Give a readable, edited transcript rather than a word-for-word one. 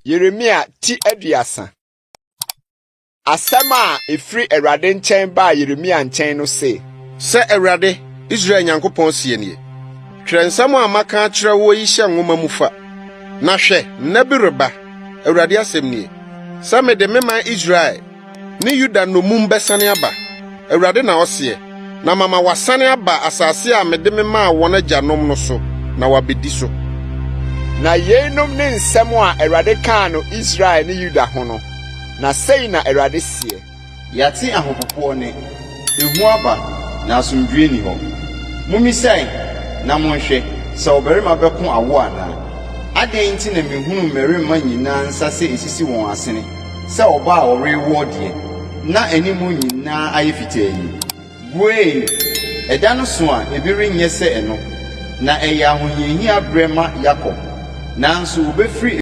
Yeremia ti aduasa. Asama efri Awurade nkyɛn ba Yeremia nkyɛn no se. Sɛ Awurade Israel Nyankopɔn sie nie. Twerɛ nsɛm a maka akyerɛ wo yi hyɛ nwoma mu fa. Na hwɛ, nna bi reba. Awurade asɛm nie. Sɛ mede me man Israel ne Yuda nomum bɛsane aba. Awurade na ɔseɛ. Na mama wasane aba asase a mede me maa wɔn agyanom no so, na wabedi so. Na yeinom ne nsɛm a Awurade kaa no Israel ne Yuda ho no. Na sei na Awurade sie. Yate ahopopo ne ehu aba na asomdwe ni hɔ. Mumisai na monhwɛ sɛ obarima bɛko awo ana. Adɛn nti na mehunu mmarima nyinaa nsa sɛ esisi wɔn asene sɛ ɔba a ɔrewo deɛ na animu nyinaa ayɛ fitaa yi. Buei ɛda no so a ebi renyɛ sɛ ɛno na ɛyɛ ahohiahia brɛ ma Yakob nanso obɛfiri